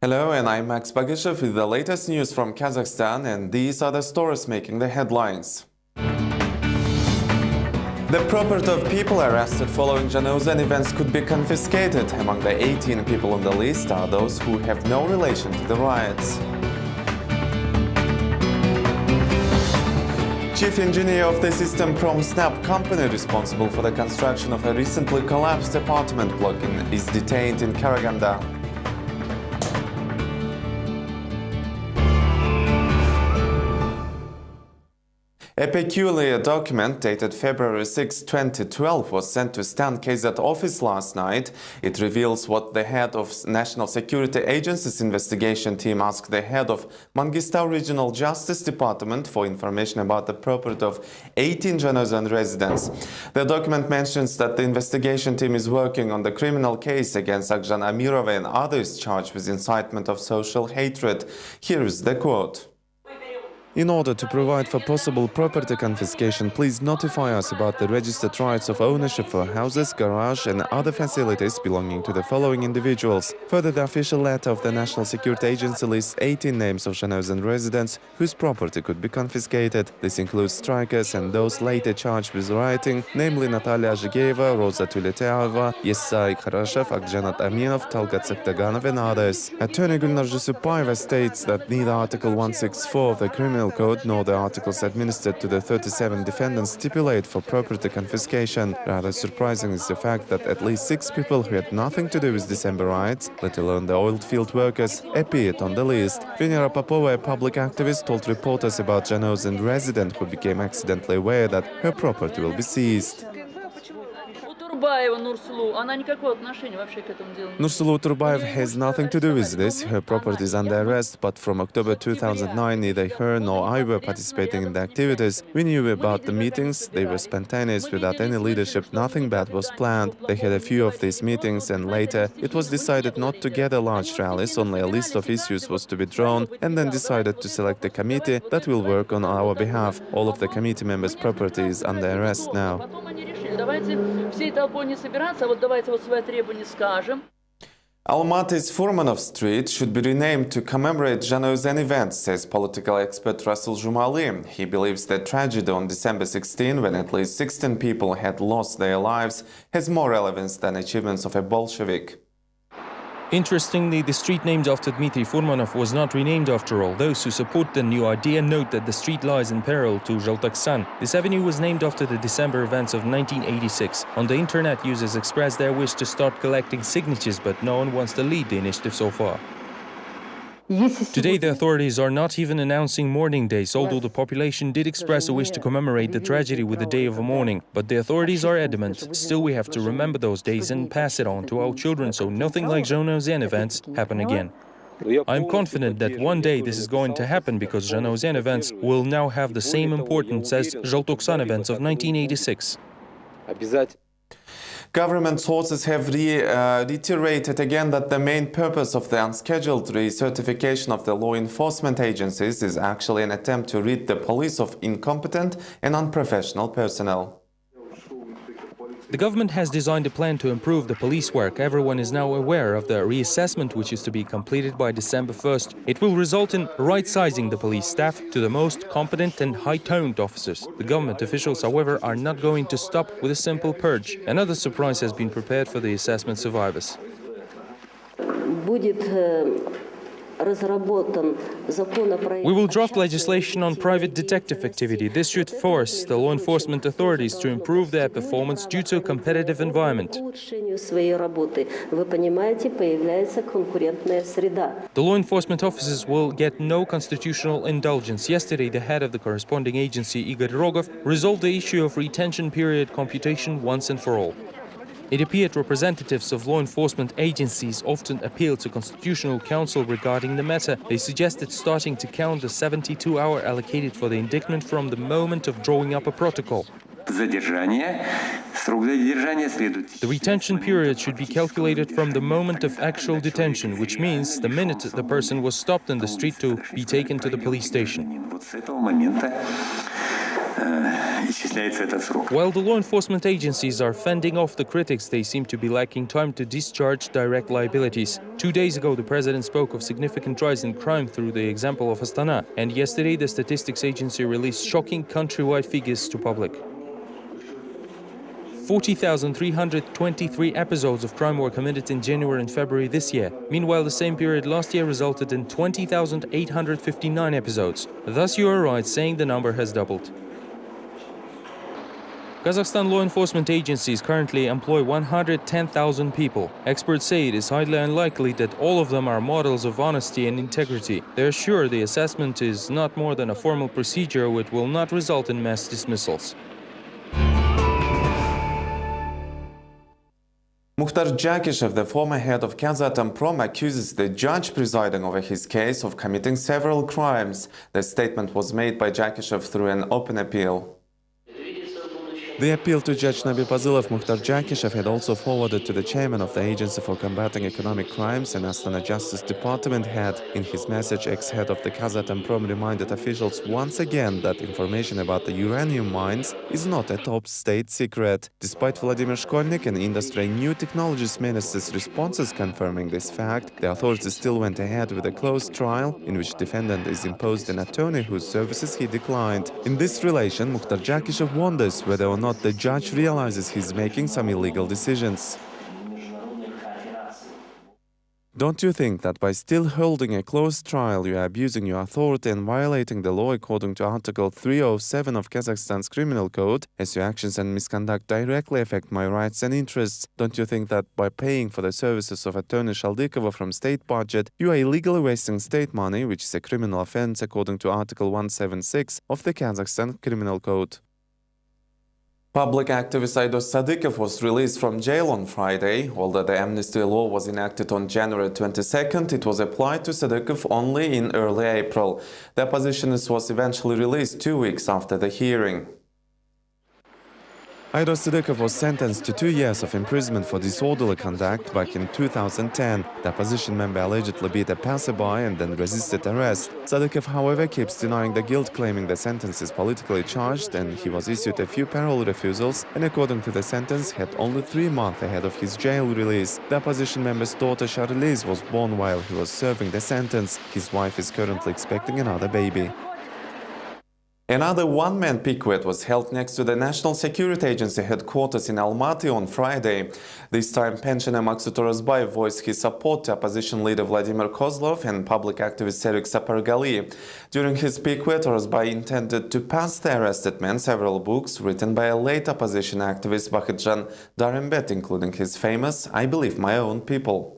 Hello, and I'm Max Bagishev with the latest news from Kazakhstan, and these are the stories making the headlines. The property of people arrested following Janozan events could be confiscated. Among the 18 people on the list are those who have no relation to the riots. Chief engineer of the System Prom Snap company responsible for the construction of a recently collapsed apartment block is detained in Karaganda. A peculiar document dated February 6, 2012 was sent to Stan KZ office last night. It reveals what the head of National Security Agency's investigation team asked the head of Mangistau Regional Justice Department for information about the property of 18 Janozan residents. The document mentions that the investigation team is working on the criminal case against Akjan Amirova and others charged with incitement of social hatred. Here is the quote. In order to provide for possible property confiscation, please notify us about the registered rights of ownership for houses, garage and other facilities belonging to the following individuals. Further, the official letter of the National Security Agency lists 18 names of Janozan residents whose property could be confiscated. This includes strikers and those later charged with rioting, namely Natalia Azhigeeva, Roza Tuleteava, Yesai Kharashev, Akjanat Aminov, Talgat Saktaganov and others. Attorney Gulnar Jusupayeva states that neither Article 164 of the Criminal Code nor the articles administered to the 37 defendants stipulate for property confiscation. Rather surprising is the fact that at least 6 people who had nothing to do with December riots, let alone the oil field workers, appeared on the list. Venera Popova, a public activist, told reporters about Janozan resident who became accidentally aware that her property will be seized. Nursulu Turbayev has nothing to do with this. Her property is under arrest, but from October 2009, neither her nor I were participating in the activities. We knew about the meetings. They were spontaneous, without any leadership. Nothing bad was planned. They had a few of these meetings, and later it was decided not to gather large rallies. Only a list of issues was to be drawn, and then decided to select a committee that will work on our behalf. All of the committee members' property is under arrest now. Almaty's Furmanov Street should be renamed to commemorate Janozan events, says political expert Rasul Jumali. He believes the tragedy on December 16, when at least 16 people had lost their lives, has more relevance than achievements of a Bolshevik. Interestingly, the street named after Dmitry Furmanov was not renamed after all. Those who support the new idea note that the street lies in parallel to Zhaltoksan. This avenue was named after the December events of 1986. On the internet, users expressed their wish to start collecting signatures, but no one wants to lead the initiative so far. Today, the authorities are not even announcing mourning days, although the population did express a wish to commemorate the tragedy with a day of mourning. But the authorities are adamant. Still, we have to remember those days and pass it on to our children so nothing like Janozan events happen again. I'm confident that one day this is going to happen because Janozan events will now have the same importance as Zhaltoksan events of 1986. Government sources have reiterated again that the main purpose of the unscheduled recertification of the law enforcement agencies is actually an attempt to rid the police of incompetent and unprofessional personnel. The government has designed a plan to improve the police work. Everyone is now aware of the reassessment which is to be completed by December 1st. It will result in right-sizing the police staff to the most competent and high-toned officers. The government officials, however, are not going to stop with a simple purge. Another surprise has been prepared for the assessment survivors. We will draft legislation on private detective activity. This should force the law enforcement authorities to improve their performance due to a competitive environment. The law enforcement officers will get no constitutional indulgence. Yesterday, the head of the corresponding agency, Igor Rogov, resolved the issue of retention period computation once and for all. It appeared representatives of law enforcement agencies often appealed to Constitutional Council regarding the matter. They suggested starting to count the 72-hour allocated for the indictment from the moment of drawing up a protocol. The retention period should be calculated from the moment of actual detention, which means the minute the person was stopped in the street to be taken to the police station. исчисляется этот срок. While the law enforcement agencies are fending off the critics, they seem to be lacking time to discharge direct liabilities. 2 days ago, the president spoke of significant rise in crime through the example of Astana, and yesterday the statistics agency released shocking countrywide figures to public. 40,323 episodes of crime were committed in January and February this year. Meanwhile, the same period last year resulted in 20,859 episodes. Thus, you are right saying the number has doubled. Kazakhstan law enforcement agencies currently employ 110,000 people. Experts say it is highly unlikely that all of them are models of honesty and integrity. They are sure the assessment is not more than a formal procedure which will not result in mass dismissals. Mukhtar Jakishev, the former head of Kazakhstan, accuses the judge presiding over his case of committing several crimes. The statement was made by Jakishev through an open appeal. The appeal to Judge Nabi Pazilov Mukhtar Jakishev had also forwarded to the chairman of the Agency for Combating Economic Crimes and Astana Justice Department head. In his message, ex-head of the Kazakhstan reminded officials once again that information about the uranium mines is not a top state secret. Despite Vladimir Shkolnik and Industry and New Technologies Minister's responses confirming this fact, the authorities still went ahead with a closed trial in which defendant is imposed an attorney whose services he declined. In this relation, Mukhtar Jakishev wonders whether or not the judge realizes he's making some illegal decisions. Don't you think that by still holding a closed trial you are abusing your authority and violating the law according to Article 307 of Kazakhstan's Criminal Code, as your actions and misconduct directly affect my rights and interests? Don't you think that by paying for the services of attorney Shaldikova from state budget, you are illegally wasting state money, which is a criminal offense according to Article 176 of the Kazakhstan Criminal Code? Public activist Aidos Sadikov was released from jail on Friday. Although the amnesty law was enacted on January 22nd, it was applied to Sadikov only in early April. The oppositionist was eventually released 2 weeks after the hearing. Aidos Sadikov was sentenced to 2 years of imprisonment for disorderly conduct back in 2010. The opposition member allegedly beat a passerby and then resisted arrest. Sadikov, however, keeps denying the guilt, claiming the sentence is politically charged, and he was issued a few parole refusals and, according to the sentence, had only 3 months ahead of his jail release. The opposition member's daughter Charlize was born while he was serving the sentence. His wife is currently expecting another baby. Another one-man picquet was held next to the National Security Agency headquarters in Almaty on Friday. This time, pensioner Maksut Orazbayev voiced his support to opposition leader Vladimir Kozlov and public activist Seruk Sapargali. During his picquet, Orazbayev intended to pass the arrested man several books written by a late opposition activist Vakhtjan Darembet, including his famous "I Believe My Own People."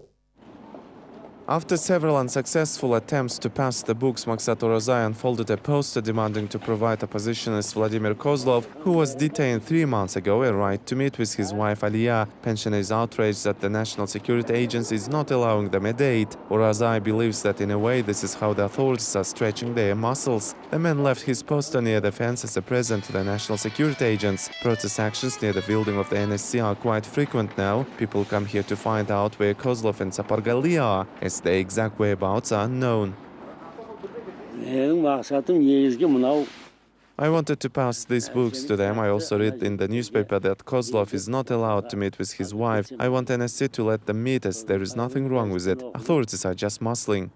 After several unsuccessful attempts to pass the books, Maksut Orazbayev unfolded a poster demanding to provide oppositionist Vladimir Kozlov, who was detained 3 months ago, a right to meet with his wife Aliya. Pensioner is outraged that the National Security Agency is not allowing them a date. Orazbayev believes that in a way this is how the authorities are stretching their muscles. The man left his poster near the fence as a present to the National Security Agents. Protest actions near the building of the NSC are quite frequent now. People come here to find out where Kozlov and Sapargali are, as the exact whereabouts are unknown. I wanted to pass these books to them. I also read in the newspaper that Kozlov is not allowed to meet with his wife. I want NSC to let them meet us. There is nothing wrong with it. Authorities are just muscling.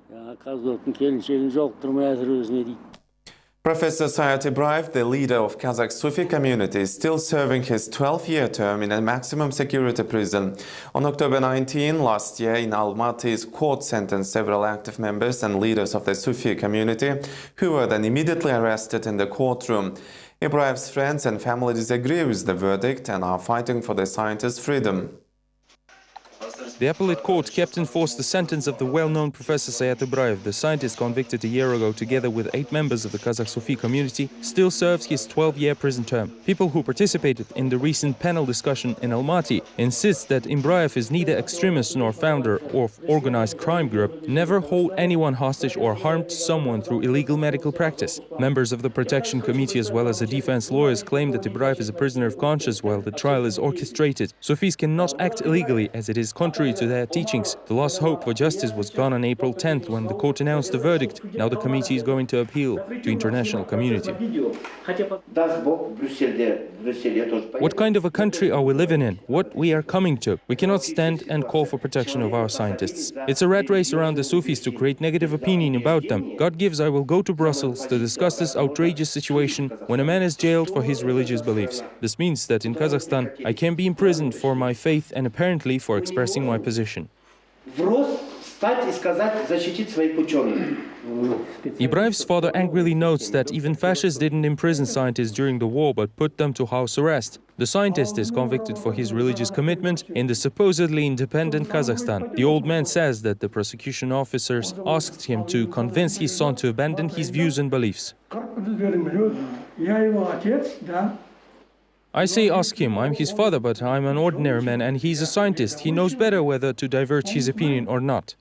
Professor Sayat Ibraev, the leader of Kazakh Sufi community, is still serving his 12-year term in a maximum security prison. On October 19 last year in Almaty's court sentenced several active members and leaders of the Sufi community, who were then immediately arrested in the courtroom. Ibraev's friends and family disagree with the verdict and are fighting for the scientist's freedom. The appellate court kept in force the sentence of the well-known Professor Sayat Ibraev. The scientist, convicted a year ago together with 8 members of the Kazakh Sufi community, still serves his 12-year prison term. People who participated in the recent panel discussion in Almaty insist that Ibraev is neither extremist nor founder of organized crime group, never hold anyone hostage or harmed someone through illegal medical practice. Members of the protection committee as well as the defense lawyers claim that Ibraev is a prisoner of conscience while the trial is orchestrated. Sufis cannot act illegally as it is contrary contrary to their teachings. The last hope for justice was gone on April 10th when the court announced the verdict. Now the committee is going to appeal to international community. What kind of a country are we living in? What we are coming to? We cannot stand and call for protection of our scientists. It's a rat race around the Sufis to create negative opinion about them. God gives, I will go to Brussels to discuss this outrageous situation when a man is jailed for his religious beliefs. This means that in Kazakhstan I can be imprisoned for my faith and apparently for expressing my position. Ibrahim's father angrily notes that even fascists didn't imprison scientists during the war but put them to house arrest. The scientist is convicted for his religious commitment in the supposedly independent Kazakhstan. The old man says that the prosecution officers asked him to convince his son to abandon his views and beliefs. I say ask him, I'm his father, but I'm an ordinary man and he's a scientist. He knows better whether to divulge his opinion or not.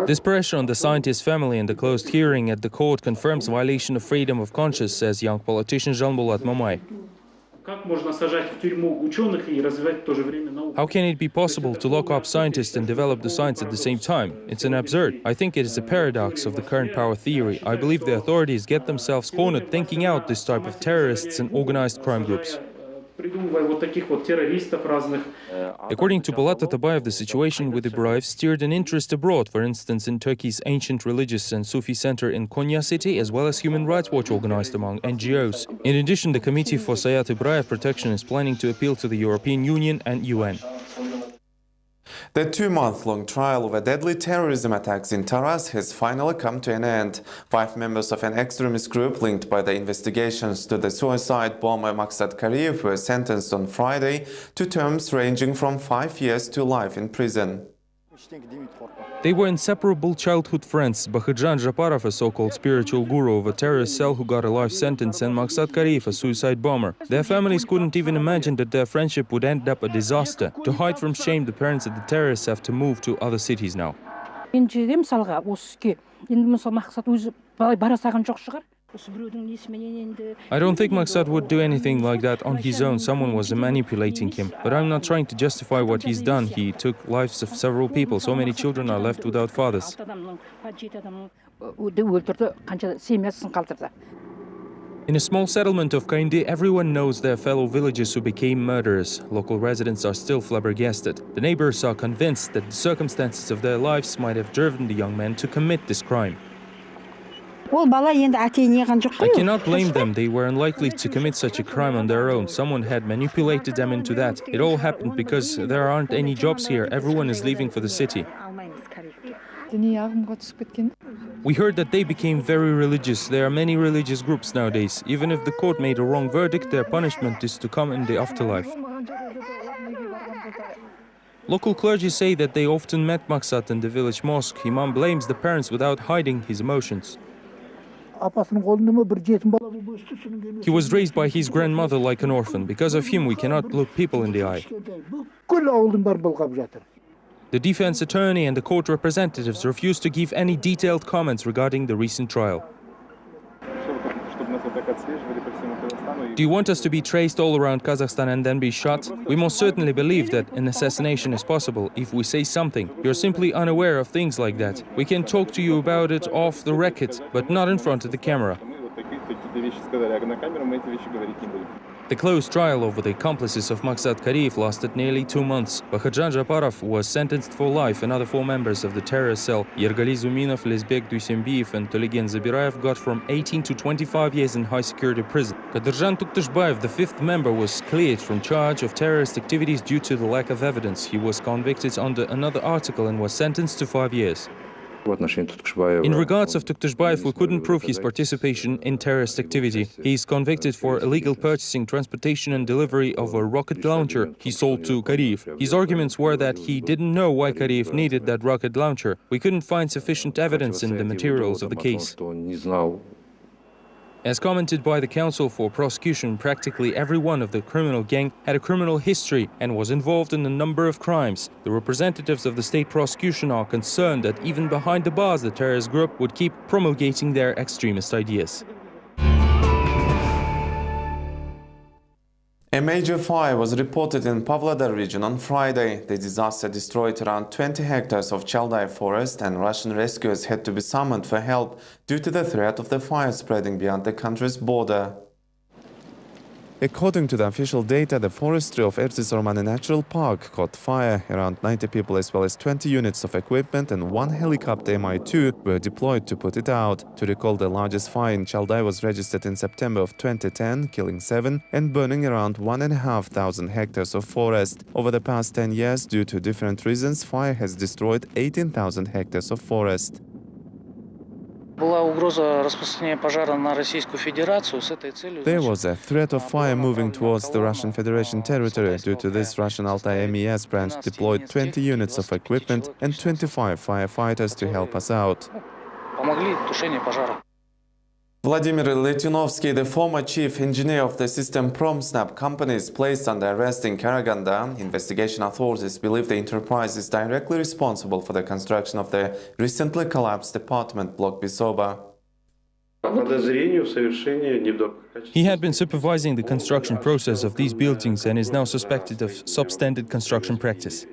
This pressure on the scientist's family and the closed hearing at the court confirms violation of freedom of conscience, says young politician Janbulat Mamay. How can it be possible to lock up scientists and develop the science at the same time? It's an absurd. I think it is a paradox of the current power theory. I believe the authorities get themselves cornered thinking out this type of terrorists and organized crime groups. According to Polat Atabayev, the situation with Ibrahim stirred an interest abroad, for instance in Turkey's ancient religious and Sufi center in Konya city, as well as Human Rights Watch organized among NGOs. In addition, the Committee for Sayat Ibrahim Protection is planning to appeal to the European Union and UN. The two-month-long trial of a deadly terrorism attacks in Taraz has finally come to an end. 5 members of an extremist group linked by the investigations to the suicide bomber Maksat Kariyev were sentenced on Friday to terms ranging from 5 years to life in prison. They were inseparable childhood friends. Bahidjan Japarov, a so-called spiritual guru of a terrorist cell who got a life sentence, and Maksat Kariyev, a suicide bomber. Their families couldn't even imagine that their friendship would end up a disaster. To hide from shame, the parents of the terrorists have to move to other cities now. I don't think Maksat would do anything like that on his own. Someone was manipulating him. But I'm not trying to justify what he's done. He took lives of several people. So many children are left without fathers. In a small settlement of Kaindi, everyone knows their fellow villagers who became murderers. Local residents are still flabbergasted. The neighbors are convinced that the circumstances of their lives might have driven the young men to commit this crime. I cannot blame them. They were unlikely to commit such a crime on their own. Someone had manipulated them into that. It all happened because there aren't any jobs here. Everyone is leaving for the city. We heard that they became very religious. There are many religious groups nowadays. Even if the court made a wrong verdict, their punishment is to come in the afterlife. Local clergy say that they often met Maksat in the village mosque. Imam blames the parents without hiding his emotions. He was raised by his grandmother like an orphan. Because of him, we cannot look people in the eye. The defense attorney and the court representatives refused to give any detailed comments regarding the recent trial. Do you want us to be traced all around Kazakhstan and then be shot? We most certainly believe that an assassination is possible if we say something. You're simply unaware of things like that. We can talk to you about it off the record, but not in front of the camera. The closed trial over the accomplices of Maksat Kariyev lasted nearly 2 months. Bahidjan Japarov was sentenced for life, and other 4 members of the terrorist cell, Yergali Zuminov, Lezbek Duysembiyev and Tolegen Zabirayev, got from 18 to 25 years in high-security prison. Kadirjan Tuktashbayev, the 5th member, was cleared from charge of terrorist activities due to the lack of evidence. He was convicted under another article and was sentenced to 5 years. In regards of Tuktashbayev, we couldn't prove his participation in terrorist activity. He is convicted for illegal purchasing, transportation and delivery of a rocket launcher he sold to Kariyev. His arguments were that he didn't know why Kariyev needed that rocket launcher. We couldn't find sufficient evidence in the materials of the case. As commented by the counsel for prosecution, practically every one of the criminal gang had a criminal history and was involved in a number of crimes. The representatives of the state prosecution are concerned that even behind the bars, the terrorist group would keep promulgating their extremist ideas. A major fire was reported in Pavlodar region on Friday. The disaster destroyed around 20 hectares of Chaldai forest, and Russian rescuers had to be summoned for help due to the threat of the fire spreading beyond the country's border. According to the official data, the forestry of Ertis-Ormani Natural Park caught fire. Around 90 people as well as 20 units of equipment and one helicopter Mi-2 were deployed to put it out. To recall, the largest fire in Chaldai was registered in September of 2010, killing 7 and burning around 1,500 hectares of forest. Over the past 10 years, due to different reasons, fire has destroyed 18,000 hectares of forest. There was a threat of fire moving towards the Russian Federation territory. Due to this, Russian Altai MES branch deployed 20 units of equipment and 25 firefighters to help us out. Vladimir Letinovsky, the former chief engineer of the system PromSnap company, is placed under arrest in Karaganda. Investigation authorities believe the enterprise is directly responsible for the construction of the recently collapsed apartment block Bisoba. He had been supervising the construction process of these buildings and is now suspected of substandard construction practice.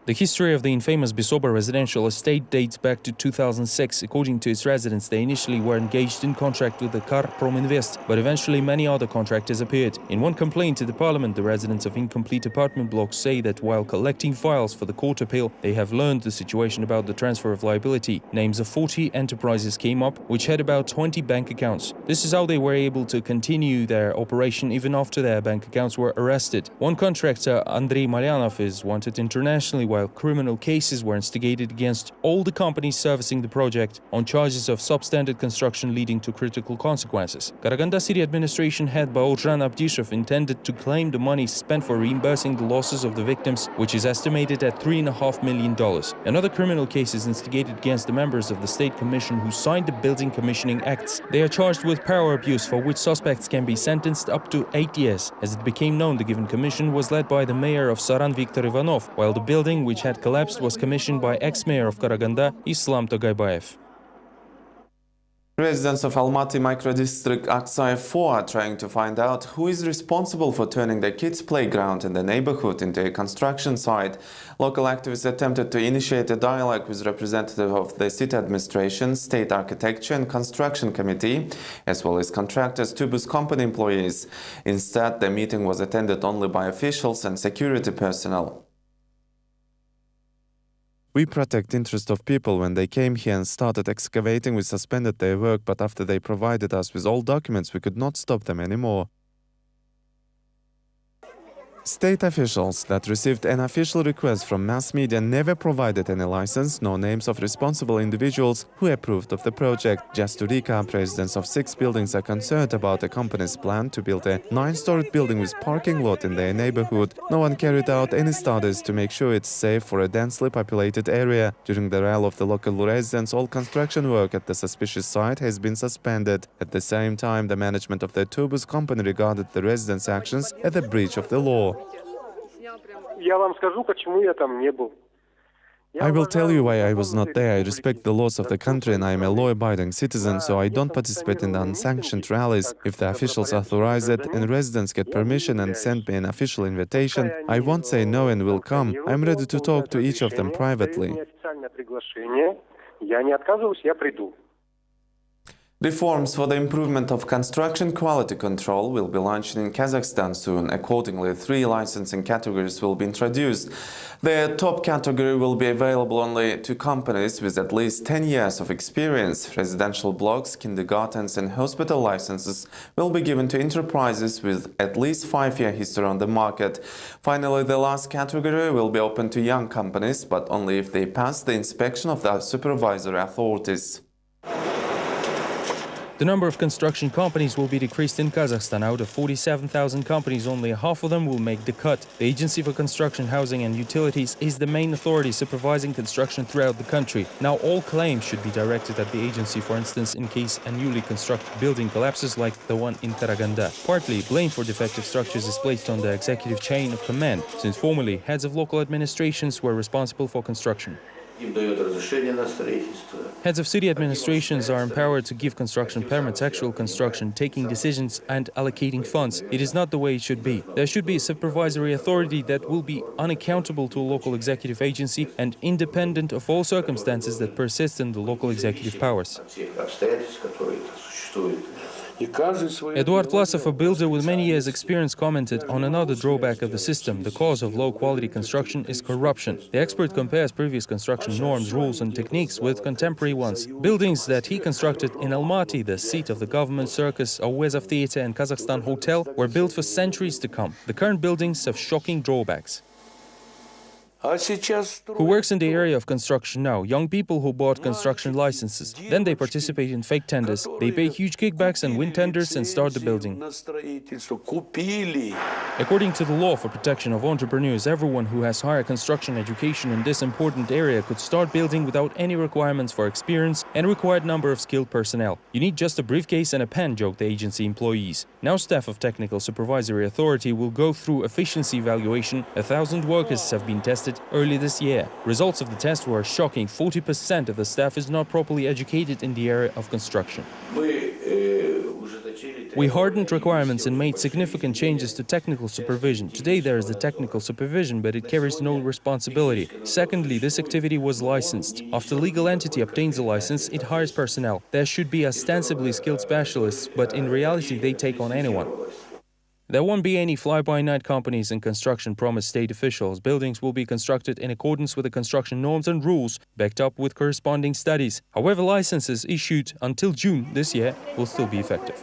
The history of the infamous Bisoba residential estate dates back to 2006. According to its residents, they initially were engaged in contract with the Kar Prominvest, but eventually many other contractors appeared. In one complaint to the parliament, the residents of incomplete apartment blocks say that while collecting files for the court appeal, they have learned the situation about the transfer of liability. Names of 40 enterprises came up, which had about 20 bank accounts. This is how they were able to continue their operation even after their bank accounts were arrested. One contractor, Andrei Malyanov, is wanted internationally, while criminal cases were instigated against all the companies servicing the project on charges of substandard construction leading to critical consequences. Karaganda city administration head Baudran Abdishov intended to claim the money spent for reimbursing the losses of the victims, which is estimated at $3.5 million. Another criminal case is instigated against the members of the State Commission who signed the building commissioning acts. They are charged with power abuse, for which suspects can be sentenced up to 8 years. As it became known, the given commission was led by the mayor of Saran Viktor Ivanov, while the building which had collapsed was commissioned by ex-mayor of Karaganda, Islam Togaybayev. Residents of Almaty microdistrict Aksai 4 are trying to find out who is responsible for turning the kids' playground in the neighborhood into a construction site. Local activists attempted to initiate a dialogue with representatives of the city administration, state architecture and construction committee, as well as contractors, Tubus company employees. Instead, the meeting was attended only by officials and security personnel. We protect the interest of people. When they came here and started excavating, we suspended their work, but after they provided us with all documents, we could not stop them anymore. State officials that received an official request from mass media never provided any license, nor names of responsible individuals who approved of the project. Just to recap, residents of 6 buildings are concerned about the company's plan to build a 9-storied building with parking lot in their neighborhood. No one carried out any studies to make sure it's safe for a densely populated area. During the rally of the local residents, all construction work at the suspicious site has been suspended. At the same time, the management of the Tubus company regarded the residents' actions as a breach of the law. I will tell you why I was not there. I respect the laws of the country and I am a law-abiding citizen, so I don't participate in the unsanctioned rallies. If the officials authorize it and residents get permission and send me an official invitation, I won't say no and will come. I'm ready to talk to each of them privately. Reforms for the improvement of construction quality control will be launched in Kazakhstan soon. Accordingly, 3 licensing categories will be introduced. The top category will be available only to companies with at least 10 years of experience. Residential blocks, kindergartens and hospital licenses will be given to enterprises with at least 5-year history on the market. Finally, the last category will be open to young companies, but only if they pass the inspection of the supervisory authorities. The number of construction companies will be decreased in Kazakhstan. Out of 47,000 companies, only half of them will make the cut. The Agency for Construction, Housing and Utilities is the main authority supervising construction throughout the country. Now all claims should be directed at the agency, for instance, in case a newly constructed building collapses like the one in Karaganda. Partly, blame for defective structures is placed on the executive chain of command, since formerly heads of local administrations were responsible for construction. Heads of city administrations are empowered to give construction permits, actual construction, taking decisions and allocating funds. It is not the way it should be. There should be a supervisory authority that will be unaccountable to a local executive agency and independent of all circumstances that persist in the local executive powers. Eduard Vlasov, a builder with many years' experience, commented on another drawback of the system. The cause of low-quality construction is corruption. The expert compares previous construction norms, rules and techniques with contemporary ones. Buildings that he constructed in Almaty, the seat of the government circus, Awezov Theatre and Kazakhstan Hotel, were built for centuries to come. The current buildings have shocking drawbacks. Who works in the area of construction now? Young people who bought construction licenses. Then they participate in fake tenders. They pay huge kickbacks and win tenders and start the building. According to the law for protection of entrepreneurs, everyone who has higher construction education in this important area could start building without any requirements for experience and required number of skilled personnel. You need just a briefcase and a pen, joked the agency employees. Now staff of Technical Supervisory Authority will go through efficiency evaluation. 1,000 workers have been tested early this year. Results of the test were shocking. 40% of the staff is not properly educated in the area of construction. We hardened requirements and made significant changes to technical supervision. Today there is the technical supervision, but it carries no responsibility. Secondly, this activity was licensed. After the legal entity obtains a license, it hires personnel. There should be ostensibly skilled specialists, but in reality they take on anyone. There won't be any fly-by-night companies in construction, promised state officials. Buildings will be constructed in accordance with the construction norms and rules, backed up with corresponding studies. However, licenses issued until June this year will still be effective.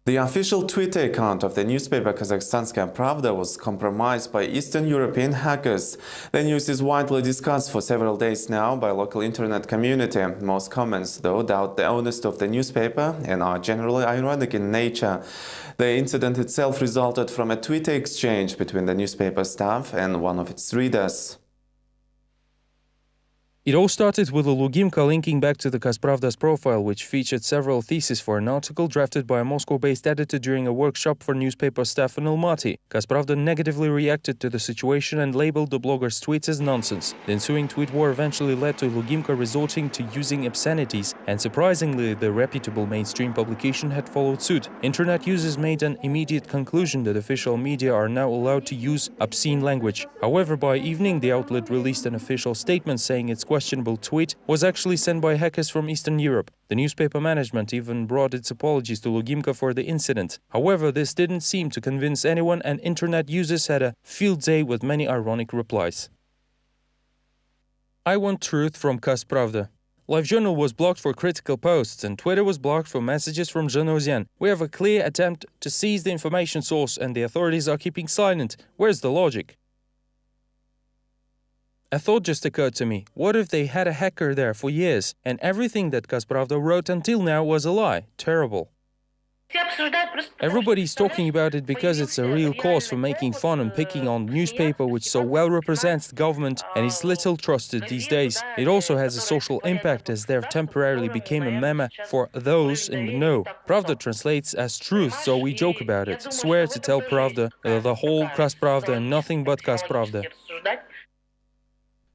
The official Twitter account of the newspaper Kazakhstanskaya Pravda was compromised by Eastern European hackers. The news is widely discussed for several days now by local internet community. Most comments, though, doubt the honesty of the newspaper and are generally ironic in nature. The incident itself resulted from a Twitter exchange between the newspaper staff and one of its readers. It all started with a Lugimka linking back to the Kazpravda's profile, which featured several theses for an article drafted by a Moscow-based editor during a workshop for newspaper staff in Almaty. Kazpravda negatively reacted to the situation and labeled the blogger's tweets as nonsense. The ensuing tweet war eventually led to Lugimka resorting to using obscenities, and surprisingly, the reputable mainstream publication had followed suit. Internet users made an immediate conclusion that official media are now allowed to use obscene language. However, by evening, the outlet released an official statement saying its questionable tweet was actually sent by hackers from Eastern Europe. The newspaper management even brought its apologies to Lugimka for the incident. However, this didn't seem to convince anyone, and internet users had a field day with many ironic replies. I want truth from Kazpravda. LiveJournal was blocked for critical posts, and Twitter was blocked for messages from Zhanozyan. We have a clear attempt to seize the information source, and the authorities are keeping silent. Where's the logic? A thought just occurred to me. What if they had a hacker there for years, and everything that Kazpravda wrote until now was a lie? Terrible. Everybody's talking about it because it's a real cause for making fun and picking on newspaper which so well represents the government and is little trusted these days. It also has a social impact as there temporarily became a meme for those in the know. Pravda translates as truth, so we joke about it. Swear to tell Pravda, the whole Kazpravda and nothing but Kazpravda.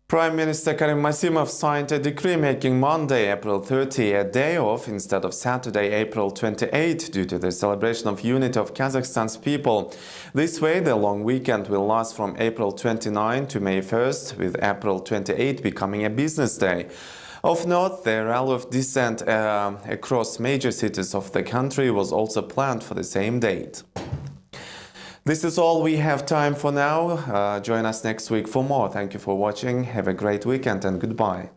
Prime Minister Karim Masimov signed a decree making Monday, April 30, a day off instead of Saturday, April 28, due to the celebration of unity of Kazakhstan's people. This way, the long weekend will last from April 29 to May 1st, with April 28 becoming a business day. Of note, the rally of dissent across major cities of the country was also planned for the same date. This is all we have time for now. Join us next week for more. Thank you for watching. Have a great weekend and goodbye.